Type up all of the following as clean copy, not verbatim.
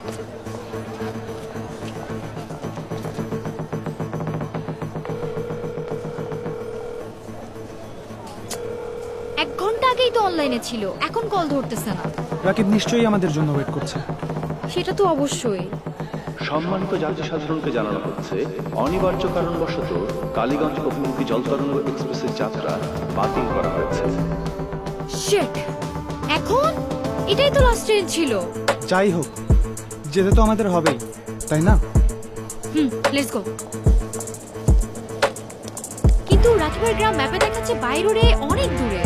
এক ঘন্টা আগেই তো অনলাইনে ছিল, এখন কল ধরতেছে না। রাকিব নিশ্চয়ই আমাদের জন্য ওয়েট করছে। সেটা তো অবশ্যই। সম্মানিত যাত্রী সাধারণকে জানানো হচ্ছে, অনিবার্য কারণবশত কালীগঞ্জ অভিমুখী জলতরঙ্গ এক্সপ্রেসের যাত্রা বাতিল করা হয়েছে। শিট, এখন এটাই তো লাস্ট ট্রেন ছিল। যাই হোক, যেতে তো আমাদের হবেই, তাই না? Let's go. কিন্তু রাকিবের গ্রাম ম্যাপে দেখাচ্ছে বাই রোডে অনেক দূরে।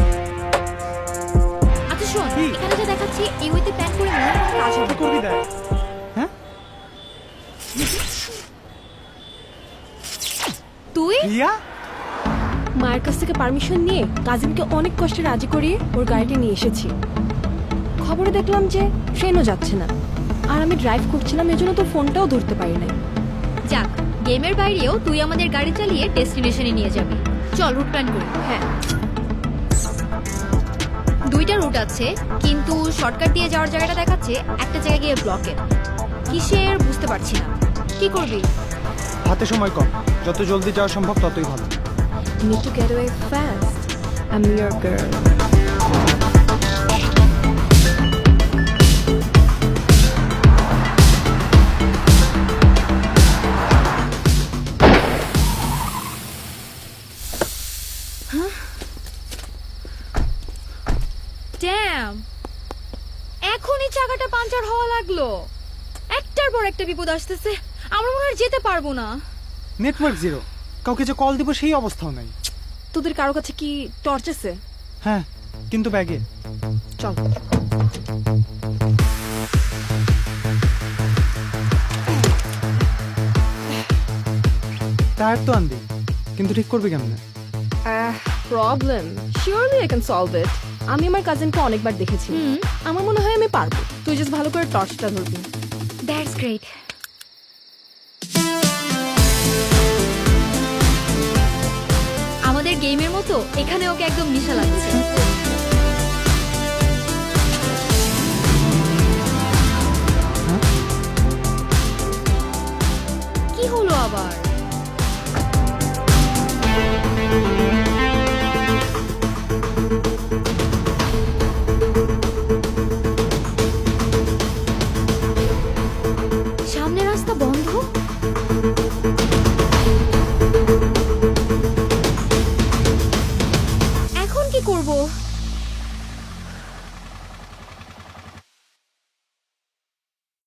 আচ্ছা শোন, কি? এখানে যা দেখাচ্ছে এই ওয়েতে প্ল্যান করে মনে হয় কাজ কি হবে। করবি দেখ। হ্যাঁ তুই রিয়া, মায়ের কাছ থেকে পারমিশন নিয়ে কাজিনকে অনেক কষ্টে রাজি করিয়ে ওর গাড়িটা নিয়ে এসেছি। খবরে দেখলাম যে ট্রেনও যাচ্ছে না, আর আমি ড্রাইভ করছিলাম, এজন্য তোর ফোনটাও ধরতে পারি নাই। যাক, গেমের বাইরেও তুই আমাদের গাড়ি চালিয়ে ডেস্টিনেশনে নিয়ে যাবি। চল রুট প্ল্যান করি। হ্যাঁ, দুইটা রুট আছে, কিন্তু শর্টকাট দিয়ে যাওয়ার জায়গাটা দেখাচ্ছে একটা জায়গায় গিয়ে ব্লকে। কিসের বুঝতে পারছি না। কি করবি? হাতে সময় কম, যত জলদি যাওয়া সম্ভব ততই ভালো। need to get away fast. I'm your girl. Damn, এখনই চাকাটা পাঞ্চার হওয়া লাগলো। একটার পর একটা বিপদ আসতেছে, আমরা মনে হয় যেতে পারবো না। নেটওয়ার্ক জিরো, কাউকে যে কল দিব সেই অবস্থাও নাই। তোদের কারো কাছে কি টর্চ আছে? হ্যাঁ, কিন্তু ব্যাগে। চল। টায়ার তো আনবি, কিন্তু ঠিক করবি কেমনে? Problem, surely I can solve it. আমি আমার কাজিনকে অনেকবার দেখেছি, আমার মনে হয় আমি পারবো। তুই জাস্ট ভালো করে টর্চটা ধরবি। That's great. আমাদের গেমের মতো এখানে ওকে একদম নিশা লাগছে।